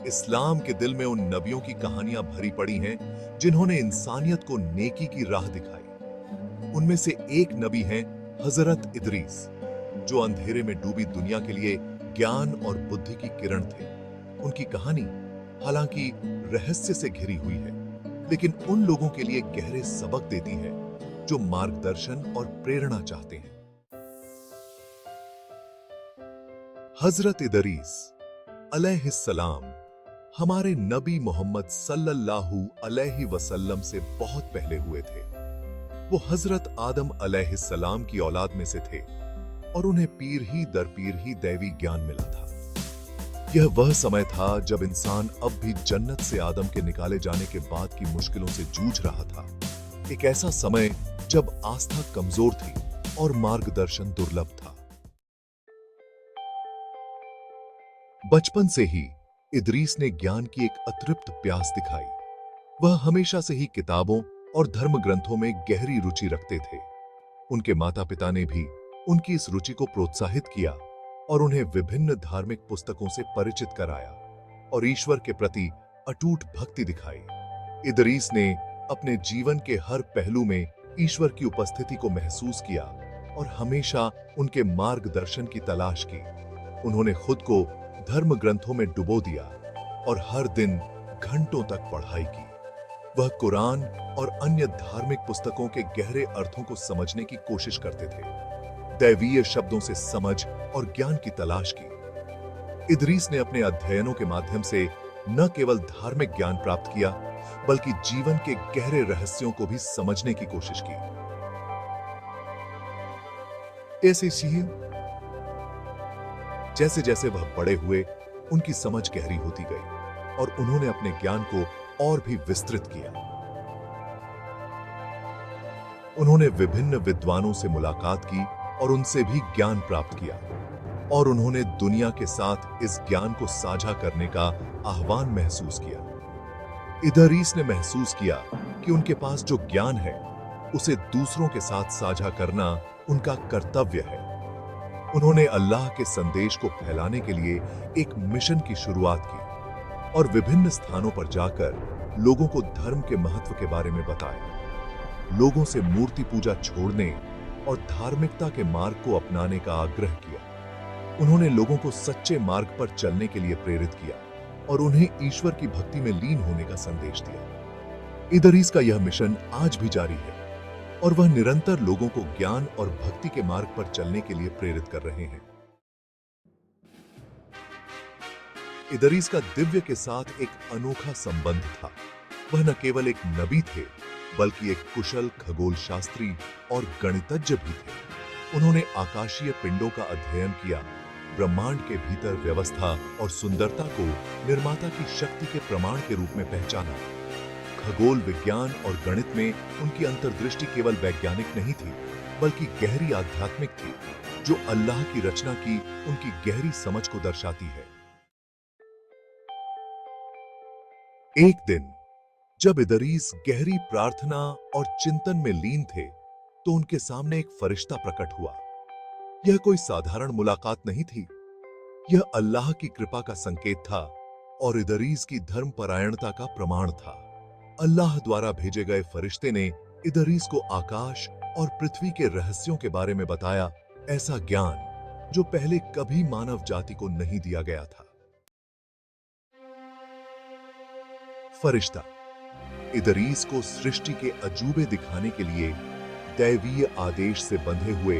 इस्लाम के दिल में उन नबियों की कहानियां भरी पड़ी हैं जिन्होंने इंसानियत को नेकी की राह दिखाई। उनमें से एक नबी हैं हजरत इदरीस, जो अंधेरे में डूबी दुनिया के लिए ज्ञान और बुद्धि की किरण थे। उनकी कहानी हालांकि रहस्य से घिरी हुई है, लेकिन उन लोगों के लिए गहरे सबक देती है जो मार्गदर्शन और प्रेरणा चाहते हैं। हजरत इदरीस अलैहिस्सलाम हमारे नबी मोहम्मद सल्लल्लाहु अलैहि वसल्लम से बहुत पहले हुए थे। वो हजरत आदम अलैहिस्सलाम की औलाद में से थे और उन्हें पीर ही दर पीर ही दैवी ज्ञान मिला था। यह वह समय था जब इंसान अब भी जन्नत से आदम के निकाले जाने के बाद की मुश्किलों से जूझ रहा था। एक ऐसा समय जब आस्था कमजोर थी और मार्गदर्शन दुर्लभ था। बचपन से ही इदरीस ने ज्ञान की एक अतृप्त प्यास दिखाई। वह हमेशा से ही किताबों और धर्म ग्रंथों में गहरी रुचि रखते थे। उनके माता पिता ने भी उनकी इस रुचि को प्रोत्साहित किया और उन्हें विभिन्न धार्मिक पुस्तकों से परिचित कराया और ईश्वर के प्रति अटूट भक्ति दिखाई। इदरीस ने अपने जीवन के हर पहलू में ईश्वर की उपस्थिति को महसूस किया और हमेशा उनके मार्गदर्शन की तलाश की। उन्होंने खुद को धर्म ग्रंथों में डुबो दिया और हर दिन घंटों तक पढ़ाई की। वह कुरान और अन्य धार्मिक पुस्तकों के गहरे अर्थों को समझने की कोशिश करते थे, दैवीय शब्दों से समझ और ज्ञान की तलाश की। इदरीस ने अपने अध्ययनों के माध्यम से न केवल धार्मिक ज्ञान प्राप्त किया, बल्कि जीवन के गहरे रहस्यों को भी समझने की कोशिश की। ऐसे ही जैसे जैसे वह बड़े हुए, उनकी समझ गहरी होती गई और उन्होंने अपने ज्ञान को और भी विस्तृत किया। उन्होंने विभिन्न विद्वानों से मुलाकात की और उनसे भी ज्ञान प्राप्त किया और उन्होंने दुनिया के साथ इस ज्ञान को साझा करने का आह्वान महसूस किया। इदरीस ने महसूस किया कि उनके पास जो ज्ञान है, उसे दूसरों के साथ साझा करना उनका कर्तव्य है। उन्होंने अल्लाह के संदेश को फैलाने के लिए एक मिशन की शुरुआत की और विभिन्न स्थानों पर जाकर लोगों को धर्म के महत्व के बारे में बताया। लोगों से मूर्ति पूजा छोड़ने और धार्मिकता के मार्ग को अपनाने का आग्रह किया। उन्होंने लोगों को सच्चे मार्ग पर चलने के लिए प्रेरित किया और उन्हें ईश्वर की भक्ति में लीन होने का संदेश दिया। इदरीस का यह मिशन आज भी जारी है और वह निरंतर लोगों को ज्ञान और भक्ति के मार्ग पर चलने के लिए प्रेरित कर रहे हैं। इदरीस का दिव्य के साथ एक अनोखा संबंध था। वह न केवल एक नबी थे, बल्कि एक कुशल खगोल शास्त्री और गणितज्ञ भी थे। उन्होंने आकाशीय पिंडों का अध्ययन किया, ब्रह्मांड के भीतर व्यवस्था और सुंदरता को निर्माता की शक्ति के प्रमाण के रूप में पहचाना। खगोल विज्ञान और गणित में उनकी अंतर्दृष्टि केवल वैज्ञानिक नहीं थी, बल्कि गहरी आध्यात्मिक थी, जो अल्लाह की रचना की उनकी गहरी समझ को दर्शाती है। एक दिन जब इदरीस गहरी प्रार्थना और चिंतन में लीन थे, तो उनके सामने एक फरिश्ता प्रकट हुआ। यह कोई साधारण मुलाकात नहीं थी, यह अल्लाह की कृपा का संकेत था और इदरीस की धर्मपरायणता का प्रमाण था। अल्लाह द्वारा भेजे गए फरिश्ते ने इदरीस को आकाश और पृथ्वी के रहस्यों के बारे में बताया, ऐसा ज्ञान जो पहले कभी मानव जाति को नहीं दिया गया था। फरिश्ता इदरीस को सृष्टि के अजूबे दिखाने के लिए दैवीय आदेश से बंधे हुए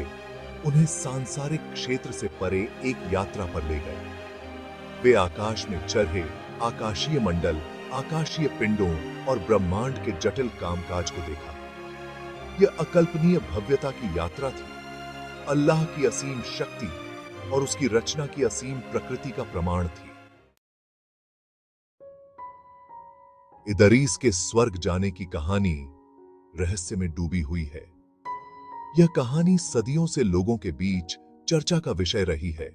उन्हें सांसारिक क्षेत्र से परे एक यात्रा पर ले गए। वे आकाश में चढ़े, आकाशीय मंडल, आकाशीय पिंडों और ब्रह्मांड के जटिल कामकाज को देखा। यह अकल्पनीय भव्यता की यात्रा थी, अल्लाह की असीम शक्ति और उसकी रचना की असीम प्रकृति का प्रमाण थी। इदरीस के स्वर्ग जाने की कहानी रहस्य में डूबी हुई है। यह कहानी सदियों से लोगों के बीच चर्चा का विषय रही है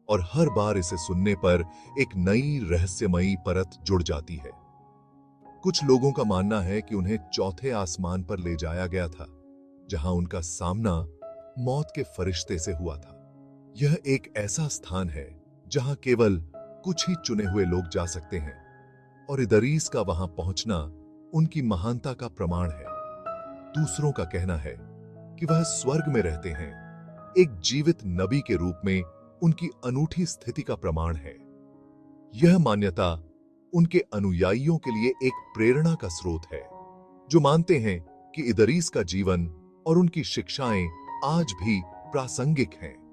और हर बार इसे सुनने पर एक नई रहस्यमयी परत जुड़ जाती है। कुछ लोगों का मानना है कि उन्हें चौथे आसमान पर ले जाया गया था, जहां उनका सामना मौत के फरिश्ते से हुआ था। यह एक ऐसा स्थान है जहां केवल कुछ ही चुने हुए लोग जा सकते हैं और इदरीस का वहां पहुंचना उनकी महानता का प्रमाण है। दूसरों का कहना है कि वह स्वर्ग में रहते हैं, एक जीवित नबी के रूप में उनकी अनूठी स्थिति का प्रमाण है। यह मान्यता उनके अनुयायियों के लिए एक प्रेरणा का स्रोत है, जो मानते हैं कि इदरीस का जीवन और उनकी शिक्षाएं आज भी प्रासंगिक हैं।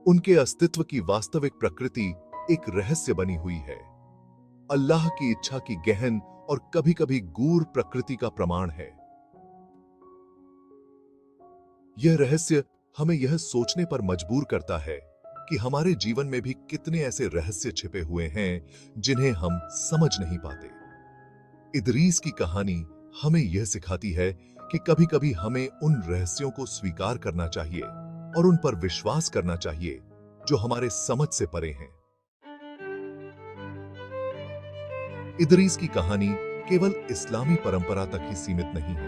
उनके अस्तित्व की वास्तविक प्रकृति एक रहस्य बनी हुई है, अल्लाह की इच्छा की गहन और कभी-कभी गूढ़ प्रकृति का प्रमाण है। यह रहस्य हमें यह सोचने पर मजबूर करता है कि हमारे जीवन में भी कितने ऐसे रहस्य छिपे हुए हैं जिन्हें हम समझ नहीं पाते। इदरीस की कहानी हमें यह सिखाती है कि कभी-कभी हमें उन रहस्यों को स्वीकार करना चाहिए और उन पर विश्वास करना चाहिए जो हमारे समझ से परे हैं। इदरीस की कहानी केवल इस्लामी परंपरा तक ही सीमित नहीं है।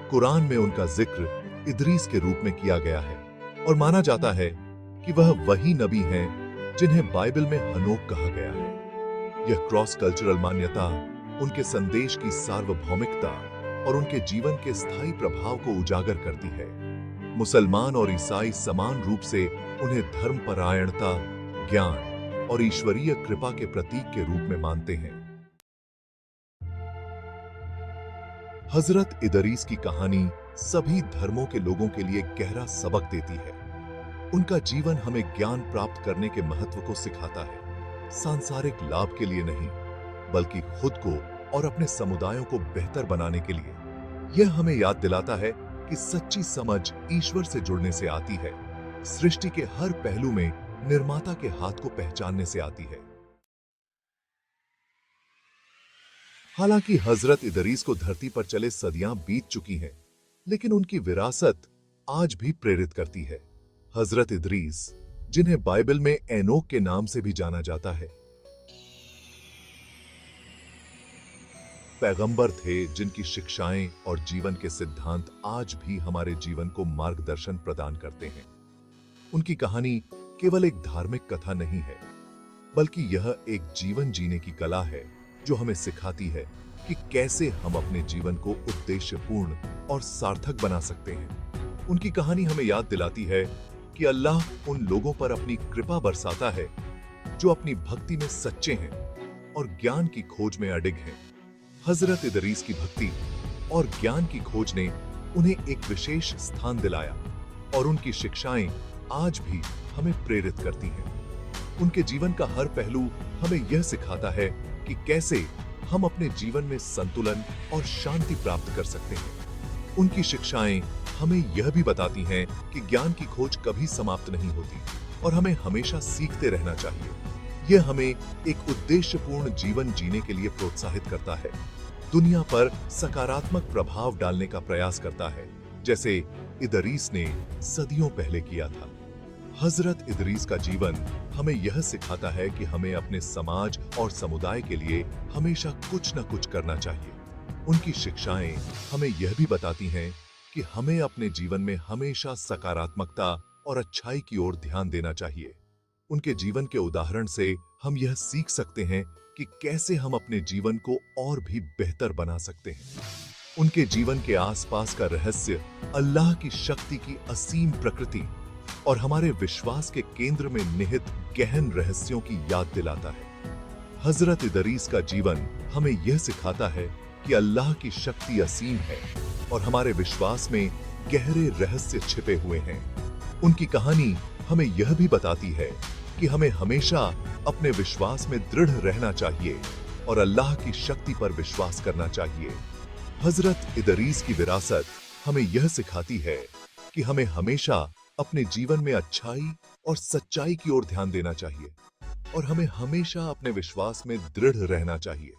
कुरान में उनका जिक्र इदरीस के रूप में किया गया है और माना जाता है कि वह वही नबी हैं जिन्हें बाइबल में हनोक कहा गया है। यह क्रॉस कल्चरल मान्यता उनके संदेश की सार्वभौमिकता और उनके जीवन के स्थायी प्रभाव को उजागर करती है। मुसलमान और ईसाई समान रूप से उन्हें धर्मपरायणता, ज्ञान और ईश्वरीय कृपा के प्रतीक के रूप में मानते हैं। हजरत इदरीस की कहानी सभी धर्मों के लोगों के लिए गहरा सबक देती है। उनका जीवन हमें ज्ञान प्राप्त करने के महत्व को सिखाता है, सांसारिक लाभ के लिए नहीं, बल्कि खुद को और अपने समुदायों को बेहतर बनाने के लिए। यह हमें याद दिलाता है कि सच्ची समझ ईश्वर से जुड़ने से आती है, सृष्टि के हर पहलू में निर्माता के हाथ को पहचानने से आती है। हालांकि हजरत इदरीस को धरती पर चले सदियां बीत चुकी हैं, लेकिन उनकी विरासत आज भी प्रेरित करती है। हजरत इदरीस, जिन्हें बाइबल में एनोक के नाम से भी जाना जाता है, पैगंबर थे जिनकी शिक्षाएं और जीवन के सिद्धांत आज भी हमारे जीवन को मार्गदर्शन प्रदान करते हैं। उनकी कहानी केवल एक धार्मिक कथा नहीं है, बल्कि यह एक जीवन जीने की कला है जो हमें सिखाती है कि कैसे हम अपने जीवन को उद्देश्यपूर्ण और सार्थक बना सकते हैं। उनकी कहानी हमें याद दिलाती है कि अल्लाह उन लोगों पर अपनी कृपा बरसाता है जो अपनी भक्ति में सच्चे हैं और ज्ञान की खोज में अडिग हैं। हजरत इदरीस की भक्ति और ज्ञान की खोज ने उन्हें एक विशेष स्थान दिलाया और उनकी शिक्षाएं आज भी हमें प्रेरित करती हैं। उनके जीवन का हर पहलू हमें यह सिखाता है कि कैसे हम अपने जीवन में संतुलन और शांति प्राप्त कर सकते हैं। उनकी शिक्षाएं हमें यह भी बताती हैं कि ज्ञान की खोज कभी समाप्त नहीं होती और हमें हमेशा सीखते रहना चाहिए। यह हमें एक उद्देश्यपूर्ण जीवन जीने के लिए प्रोत्साहित करता है, दुनिया पर सकारात्मक प्रभाव डालने का प्रयास करता है, जैसे इदरीस ने सदियों पहले किया था। हजरत इदरीस का जीवन हमें यह सिखाता है कि हमें अपने समाज और समुदाय के लिए हमेशा कुछ न कुछ करना चाहिए। उनकी शिक्षाएं हमें यह भी बताती हैं कि हमें अपने जीवन में हमेशा सकारात्मकता और अच्छाई की ओर ध्यान देना चाहिए। उनके जीवन के उदाहरण से हम यह सीख सकते हैं कि कैसे हम अपने जीवन को और भी बेहतर बना सकते हैं। उनके जीवन के आसपास का रहस्य अल्लाह की शक्ति की असीम प्रकृति और हमारे विश्वास के केंद्र में निहित गहन रहस्यों की याद दिलाता है। हजरत इदरीस का जीवन हमें यह सिखाता है कि अल्लाह की शक्ति असीम है और हमारे विश्वास में गहरे रहस्य छिपे हुए हैं। उनकी कहानी हमें यह भी बताती है कि हमें हमेशा अपने विश्वास में दृढ़ रहना चाहिए और अल्लाह की शक्ति पर विश्वास करना चाहिए। हजरत इदरीस की विरासत हमें यह सिखाती है कि हमें हमेशा अपने जीवन में अच्छाई और सच्चाई की ओर ध्यान देना चाहिए और हमें हमेशा अपने विश्वास में दृढ़ रहना चाहिए।